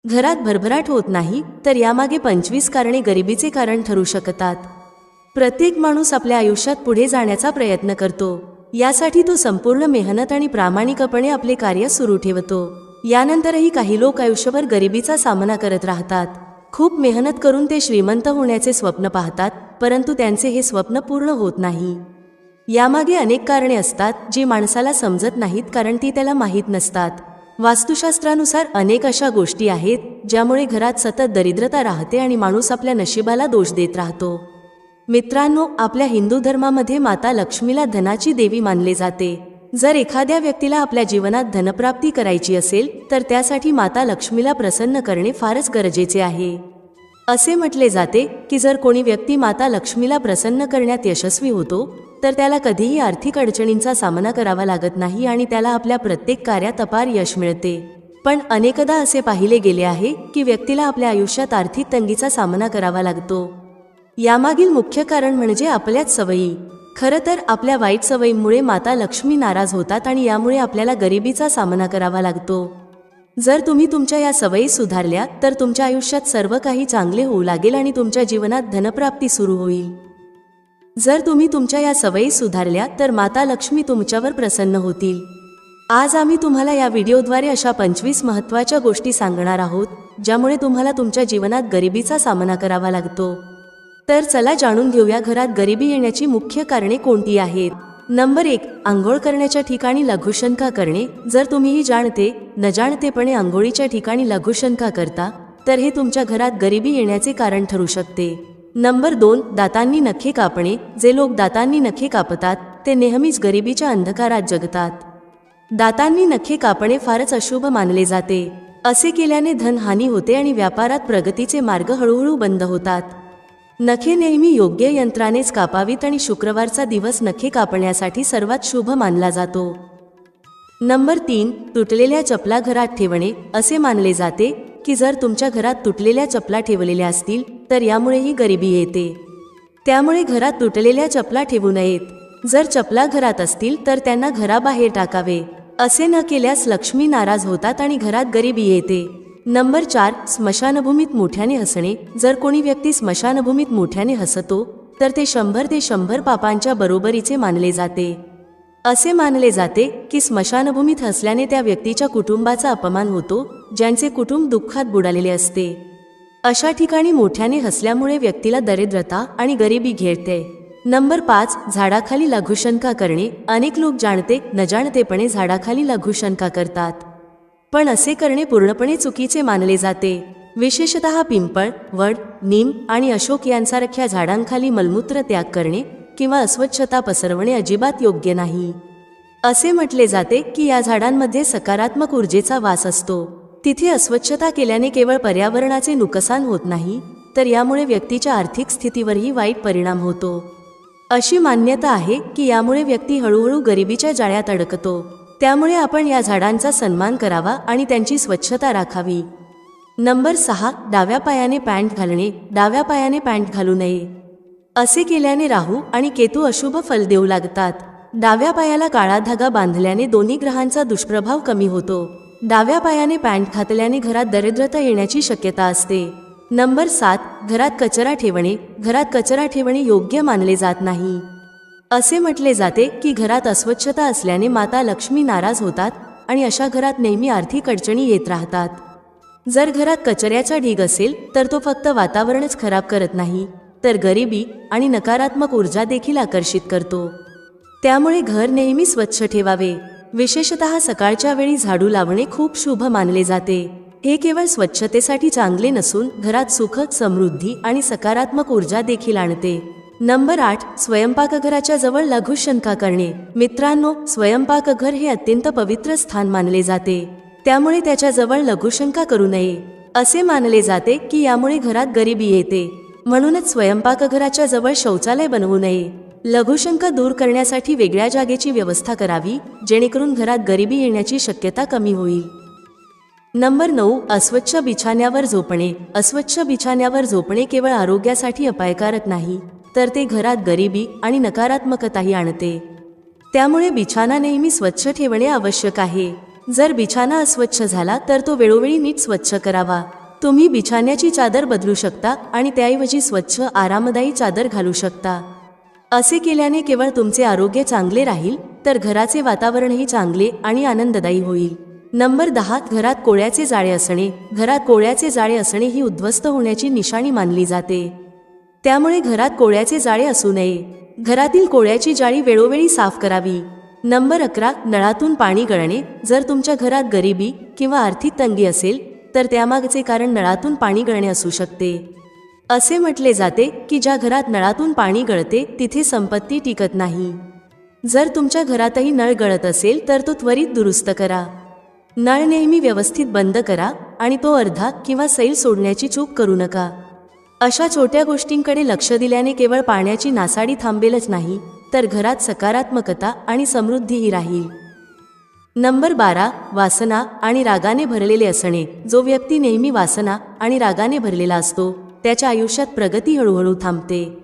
घरात भरभराट होत नाही तर यामागे 25 कारणे गरिबीचे कारण ठरू शकतात। प्रत्येक माणूस आपल्या आयुष्यात पुढे जाण्याचा प्रयत्न करतो, यासाठी तो संपूर्ण मेहनत आणि प्रामाणिकपणे आपले कार्य सुरू ठेवतो। यानंतरही काही लोक आयुष्यभर गरिबीचा सामना करत राहतात। खूप मेहनत करून ते श्रीमंत होण्याचे स्वप्न पाहतात, परंतु त्यांचे हे स्वप्न पूर्ण होत नाही। यामागे अनेक कारणे असतात जी माणसाला समजत नाहीत, कारण ती त्याला माहीत नसतात। वास्तुशास्त्रानुसार अनेक अशा गोष्टी आहेत ज्यामुळे घरात सतत दरिद्रता राहते आणि माणूस आपल्या नशिबाला दोष देत राहतो। मित्रांनो, आपल्या हिंदू धर्मामध्ये माता लक्ष्मीला धनाची देवी मानले जाते। जर एखाद्या व्यक्तीला आपल्या जीवनात धनप्राप्ती करायची असेल तर त्यासाठी माता लक्ष्मीला प्रसन्न करणे फारच गरजेचे आहे। असे म्हटले जाते की जर कोणी व्यक्ती माता लक्ष्मीला प्रसन्न करण्यात यशस्वी होतो तर त्याला कधीही आर्थिक अडचणींचा सामना करावा लागत नाही आणि त्याला आपल्या प्रत्येक कार्यात अपार यश मिळते। पण अनेकदा असे पाहिले गेले आहे की व्यक्तीला आपल्या आयुष्यात आर्थिक तंगीचा सामना करावा लागतो। यामागील मुख्य कारण म्हणजे आपल्याच सवयी। खरं तर आपल्या वाईट सवयींमुळे माता लक्ष्मी नाराज होतात आणि यामुळे आपल्याला गरिबीचा सामना करावा लागतो। जर तुम्ही तुमच्या या सवयी सुधारल्या तर तुमच्या आयुष्यात सर्व काही चांगले होऊ लागेल आणि तुमच्या जीवनात धनप्राप्ती सुरू होईल। जर तुम्ही तुमच्या या सवयी सुधारल्या तर माता लक्ष्मी तुमच्यावर प्रसन्न होतील। आज आम्ही तुम्हाला या व्हिडिओद्वारे अशा 25 महत्त्वाच्या गोष्टी सांगणार आहोत ज्यामुळे तुम्हाला तुमच्या जीवनात गरिबीचा सामना करावा लागतो। तर चला जाणून घेऊया घरात गरिबी येण्याची मुख्य कारणे कोणती आहेत। नंबर 1, आंघोळ करण्याच्या ठिकाणी लघुशंका करणे। जर तुम्हीही जाणते न जाणतेपणे आंघोळीच्या ठिकाणी लघुशंका करता तर हे तुमच्या घरात गरिबी येण्याचे कारण ठरू शकते। नंबर 2, दातांनी नखे कापणे। जे लोक दातांनी नखे कापतात ते नेहमीच गरिबीच्या अंधकारात जगतात। दातांनी नखे कापणे फारच अशुभ मानले जाते। असे केल्याने धनहानी होते आणि व्यापारात प्रगतीचे मार्ग हळूहळू बंद होतात। नखे नेहमी योग्य यंत्रानेच कापावीत आणि शुक्रवारचा दिवस नखे कापण्यासाठी सर्वात शुभ मानला जातो। नंबर 3, तुटलेल्या चपला घरात ठेवणे। असे मानले जाते की जर तुमच्या घरात तुटलेल्या चपला ठेवलेल्या असतील तर यामुळेही गरिबी येते। त्यामुळे घरात तुटलेल्या चपला ठेवू नयेत। जर चपला घरात असतील तर त्यांना घराबाहेर टाकावे। असे न केल्यास लक्ष्मी नाराज होतात आणि घरात गरिबी येते। नंबर 4, स्मशानभूमीत मोठ्याने हसणे। जर कोणी व्यक्ती स्मशानभूमीत मोठ्याने हसतो तर ते 100 ते 100 पापांच्या बरोबरीचे मानले जाते। असे मानले जाते की स्मशानभूमीत हसल्याने त्या व्यक्तीच्या कुटुंबाचा अपमान होतो, ज्यांचे कुटुंब दुःखात बुडालेले असते। अशा ठिकाणी मोठ्याने हसल्यामुळे व्यक्तीला दरिद्रता आणि गरिबी घेरते। नंबर 5, झाडाखाली लघुशंका करणे। अनेक लोक जाणते न जाणतेपणे झाडाखाली लघुशंका करतात, पण असे करणे पूर्णपणे चुकीचे मानले जाते। विशेषतः पिंपळ, वड, नीम आणि अशोक यांसारख्या झाडांखाली मलमूत्र त्याग करणे किंवा अस्वच्छता पसरवणे अजिबात योग्य नाही। असे म्हटले जाते की या झाडांमध्ये सकारात्मक ऊर्जेचा वास असतो। तिथे अस्वच्छता केल्याने केवळ पर्यावरणाचे नुकसान होत नाही तर यामुळे व्यक्तीच्या आर्थिक स्थितीवरही वाईट परिणाम होतो। अशी मान्यता आहे की यामुळे व्यक्ती हळूहळू गरिबीच्या जाळ्यात अडकतो। त्यामुळे आपण या झाडांचा सन्मान करावा आणि त्यांची स्वच्छता राखावी। नंबर 6, डाव्या पायाने पॅन्ट घालणे। डाव्या पायाने पॅन्ट घालू नये। असे केल्याने राहू आणि केतू अशुभ फल देऊ लागतात। डाव्या पायाला काळा धागा बांधल्याने दोन्ही ग्रहांचा दुष्प्रभाव कमी होतो। डाव्या पायाने पॅन्ट घातल्याने घरात दरिद्रता येण्याची शक्यता असते। नंबर 7, घरात कचरा ठेवणे। घरात कचरा ठेवणे योग्य मानले जात नाही। असे म्हटले जाते की घरात अस्वच्छता असल्याने माता लक्ष्मी नाराज होतात आणि अशा घरात नेहमी आर्थिक अडचणी येत राहतात। जर घरात कचऱ्याचा ढीग असेल तर तो फक्त वातावरणच खराब करत नाही तर गरिबी आणि नकारात्मक ऊर्जा देखील आकर्षित करतो। त्यामुळे घर नेहमी स्वच्छ ठेवावे। विशेषतः सकाळच्या वेळी झाडू लावणे खूप शुभ मानले जाते। हे केवळ स्वच्छतेसाठी चांगले नसून घरात सुख, समृद्धी आणि सकारात्मक ऊर्जा देखील आणते। नंबर 8, स्वयंपाकघराच्या जवळ लघुशंका करणे। मित्रांनो, स्वयंपाकघर हे अत्यंत पवित्र स्थान मानले जाते, त्यामुळे त्याच्या जवळ लघुशंका करू नये। असे मानले जाते की यामुळे घरात गरिबी येते, म्हणूनच स्वयंपाकघराच्या जवळ शौचालय बनवू नये। लघुशंका दूर करण्यासाठी वेगळ्या जागेची व्यवस्था करावी, जेणेकरून घरात गरिबी येण्याची शक्यता कमी होईल। नंबर 9, अस्वच्छ बिछाण्यावर झोपणे। अस्वच्छ बिछाण्यावर झोपणे केवळ आरोग्यासाठी अपायकारक नाही तर ते घरात गरिबी आणि नकारात्मकताही आणते। त्यामुळे बिछाना नेहमी स्वच्छ ठेवणे आवश्यक आहे। जर बिछाना अस्वच्छ झाला तर तो वेळोवेळी नीट स्वच्छ करावा. तुम्ही बिछाण्याची चादर बदलू शकता आणि त्याऐवजी स्वच्छ आरामदायी चादर घालू शकता. असे केल्याने केवळ तुमचे आरोग्य चांगले राहील तर घराचे वातावरणही चांगले आणि आनंददायी होईल. नंबर 10. घरात कोळ्याचे जाळे असणे. घरात कोळ्याचे जाळे असणे ही उद्ध्वस्त होण्याची निशाणी मानली जाते. त्यामुळे घरात कोळ्याचे जाळे असू नये. घरातील कोळ्याची जाळी वेळोवेळी साफ करावी. नंबर 11. नळातून पाणी गळणे. जर तुमच्या घरात गरिबी किंवा आर्थिक तंगी असेल तर त्यामागचे कारण नळातून पाणी गळणे असू शकते. असे म्हटले जाते की ज्या घरात नळातून पाणी गळते तिथे संपत्ती टिकत नाही. जर तुमच्या घरातही नळ गळत असेल तर तो त्वरित दुरुस्त करा. नळ नेहमी व्यवस्थित बंद करा आणि तो अर्धा किंवा सैल सोडण्याची चूक करू नका. अशा छोट्या गोष्टींकडे लक्ष दिल्याने केवळ पाण्याची नासाडी थांबेलच नाही तर घरात सकारात्मकता आणि समृद्धीही राहील. नंबर 12. वासना आणि रागाने भरलेले असणे. जो व्यक्ती नेहमी वासना आणि रागाने भरलेला असतो त्याच्या आयुष्यात प्रगती हळूहळू थांबते.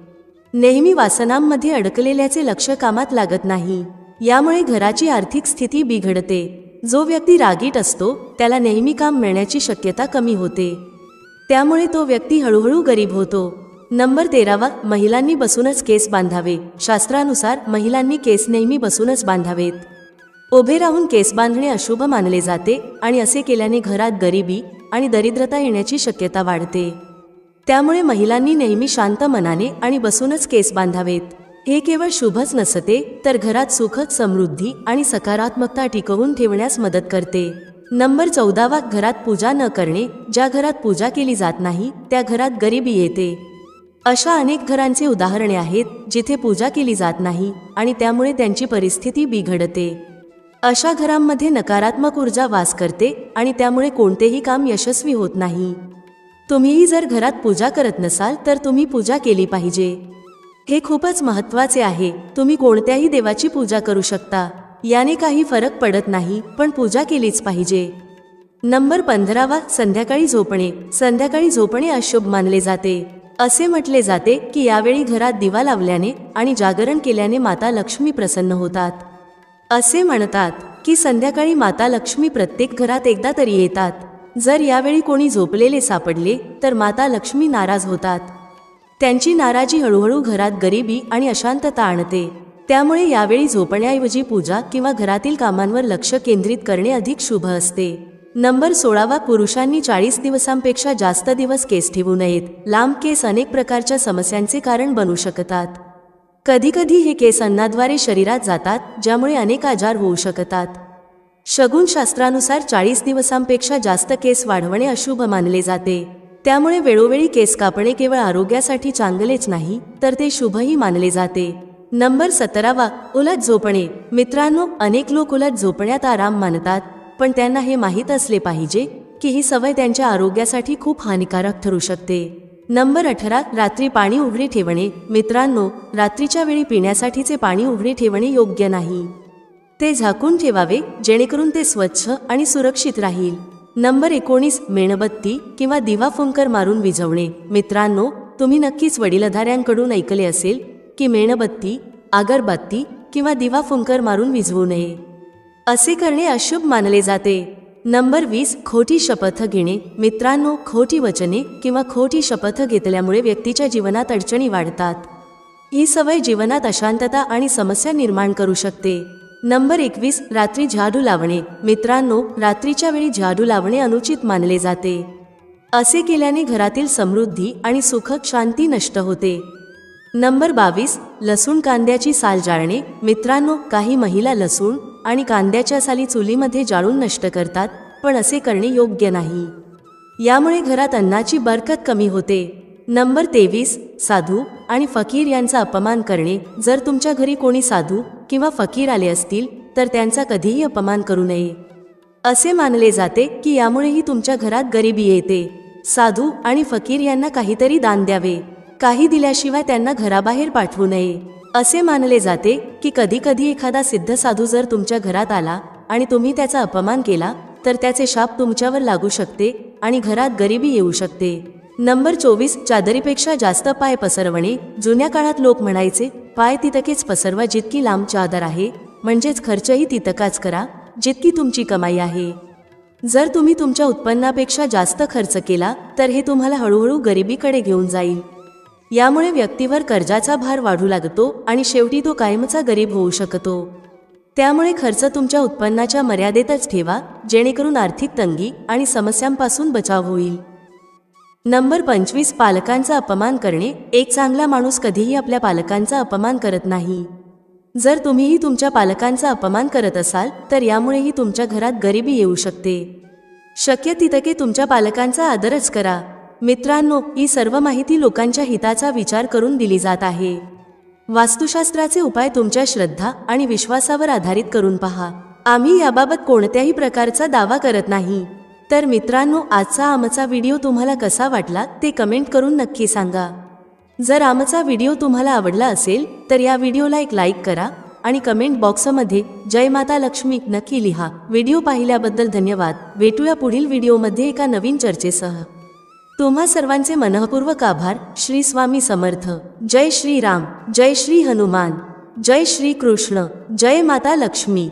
नेहमी वासनांमध्ये अडकलेल्याचे लक्ष कामात लागत नाही. यामुळे घराची आर्थिक स्थिती बिघडते. जो व्यक्ती रागीट असतो त्याला नेहमी काम मिळण्याची शक्यता कमी होते. त्यामुळे तो व्यक्ती हळूहळू गरीब होतो. नंबर 13. महिलांनी बसूनच केस बांधावे. शास्त्रानुसार महिलांनी केस नेहमी बसूनच बांधावेत. उभे राहून केस बांधणे अशुभ मानले जाते आणि असे केल्याने घरात गरिबी आणि दरिद्रता येण्याची शक्यता वाढते. त्यामुळे महिलांनी नेहमी शांत मनाने आणि बसूनच केस बांधावेत. हे केवळ शुभच नसते तर घरात सुख, समृद्धी आणि सकारात्मकता टिकवून ठेवण्यास मदत करते. नंबर 14. घरात पूजा न करणे. ज्या घरात पूजा केली जात नाही त्या घरात गरिबी येते. अशा अनेक घरांचे उदाहरणे आहेत जिथे पूजा केली जात नाही आणि त्यामुळे त्यांची परिस्थिती बिघडते. अशा घरांमध्ये नकारात्मक ऊर्जा वास करते आणि त्यामुळे कोणतेही काम यशस्वी होत नाही. तुम्हीही जर घरात पूजा करत नसाल तर तुम्ही पूजा केली पाहिजे. हे खूपच महत्त्वाचे आहे. तुम्ही कोणत्याही देवाची पूजा करू शकता. याने काही फरक पडत नाही पण पूजा केलीच पाहिजे. नंबर 15. संध्याकाळी झोपणे. संध्याकाळी झोपणे अशुभ मानले जाते. असे म्हटले जाते की यावेळी घरात दिवा लावल्याने आणि जागरण केल्याने माता लक्ष्मी प्रसन्न होतात. असे म्हणतात की संध्याकाळी माता लक्ष्मी प्रत्येक घरात एकदा तरी येतात. जर यावेळी कोणी झोपलेले सापडले तर माता लक्ष्मी नाराज होतात. त्यांची नाराजी हळूहळू घरात गरिबी आणि अशांतता आणते. त्यामुळे यावेळी झोपण्याऐवजी पूजा किंवा घरातील कामांवर लक्ष केंद्रित करणे अधिक शुभ असते. नंबर 16. पुरुषांनी 40 दिवसांपेक्षा जास्त दिवस केस ठेवू नयेत. लांब केस अनेक प्रकारच्या समस्यांचे कारण बनू शकतात. कधीकधी हे केस अन्नाद्वारे शरीरात जातात ज्यामुळे अनेक आजार होऊ शकतात. शगुनशास्त्रानुसार 40 दिवसांपेक्षा जास्त केस वाढवणे अशुभ मानले जाते. त्यामुळे वेळोवेळी केस कापणे केवळ आरोग्यासाठी चांगलेच नाही तर ते शुभही मानले जाते. नंबर 17. उलट झोपणे. मित्रांनो, अनेक लोक उलट झोपण्यात आराम मानतात पण त्यांना हे माहीत असले पाहिजे की ही सवय त्यांच्या आरोग्यासाठी खूप हानिकारक ठरू शकते. नंबर 18. रात्री पाणी उघडे ठेवणे. मित्रांनो, रात्रीच्या वेळी पिण्यासाठीचे पाणी उघडे ठेवणे योग्य नाही. ते झाकून ठेवावे जेणेकरून ते स्वच्छ आणि सुरक्षित राहील. नंबर 19. मेणबत्ती किंवा दिवा फुंकर मारून विझवणे. मित्रांनो, तुम्ही नक्कीच वडीलधाऱ्यांकडून ऐकले असेल की मेणबत्ती, अगरबत्ती किंवा दिवा फुंकर मारून विझवू नये. असे करणे अशुभ मानले जाते. नंबर 20. खोटी शपथ घेणे. मित्रांनो, खोटी वचने किंवा खोटी शपथ घेतल्यामुळे व्यक्तीच्या जीवनात अडचणी वाढतात. ही सवय जीवनात अशांतता आणि समस्या निर्माण करू शकते. नंबर 21. रात्री झाडू लावणे. मित्रांनो, रात्रीच्या वेळी झाडू लावणे अनुचित मानले जाते. असे केल्याने घरातील समृद्धी आणि सुख शांती नष्ट होते. नंबर 22. लसूण कांद्याची साल जाळणे. मित्रांनो, काही महिला लसूण आणि कांद्याच्या साली चुलीमध्ये जाळून नष्ट करतात पण असे करणे योग्य नाही. यामुळे घरात अन्नाची बरकत कमी होते. नंबर 23. साधू आणि फकीर यांचा अपमान करणे. जर तुमच्या घरी कोणी साधू किंवा फकीर आले असतील तर त्यांचा कधीही अपमान करू नये. असे मानले जाते की यामुळेही तुमच्या घरात गरिबी येते. साधू आणि फकीर यांना काहीतरी दान द्यावे. काही दिल्याशिवाय त्यांना घराबाहेर पाठवू नये. असे मानले जाते की कधीकधी एखादा सिद्ध साधू जर तुमच्या घरात आला आणि तुम्ही त्याचा अपमान केला तर त्याचे शाप तुमच्यावर लागू शकते आणि घरात गरिबी येऊ शकते. नंबर 24. चादरीपेक्षा जास्त पाय पसरवणे. जुन्या काळात लोक म्हणायचे, पाय तितकेच पसरवा जितकी लांब चादर आहे, म्हणजेच खर्चही तितकाच करा जितकी तुमची कमाई आहे. जर तुम्ही तुमच्या उत्पन्नापेक्षा जास्त खर्च केला तर हे तुम्हाला हळूहळू गरिबीकडे घेऊन जाईल. यामुळे व्यक्तीवर कर्जाचा भार वाढू लागतो आणि शेवटी तो कायमचा गरीब होऊ शकतो. त्यामुळे खर्च तुमच्या उत्पन्नाच्या मर्यादेतच ठेवा, जेणेकरून आर्थिक तंगी आणि समस्यांपासून बचाव होईल. नंबर 25. पालकांचा अपमान करणे. एक चांगला माणूस कधीही आपल्या पालकांचा अपमान करत नाही. जर तुम्हीही तुमच्या पालकांचा अपमान करत असाल तर यामुळेही तुमच्या घरात गरिबी येऊ शकते. शक्य तितके तुमच्या पालकांचा आदरच करा. मित्रांनो, ही सर्व माहिती लोकांच्या हिताचा विचार करून दिली जात आहे. वास्तुशास्त्राचे उपाय तुमच्या श्रद्धा आणि विश्वासावर आधारित करून पहा. आम्ही याबाबत कोणत्याही प्रकारचा दावा करत नाही. तर मित्रांनो, आजचा आमचा व्हिडिओ तुम्हाला कसा वाटला ते कमेंट करून नक्की सांगा. जर आमचा व्हिडिओ तुम्हाला आवडला असेल तर या व्हिडिओला एक लाईक करा आणि कमेंट बॉक्समध्ये जय माता लक्ष्मी नक्की लिहा. व्हिडिओ पाहिल्याबद्दल धन्यवाद. भेटूया पुढील व्हिडिओमध्ये एका नवीन चर्चेसह. तुम्हा सर्वांचे मनःपूर्वक आभार. श्री स्वामी समर्थ. जय श्री राम, जय श्री हनुमान, जय श्री कृष्ण, जय माता लक्ष्मी.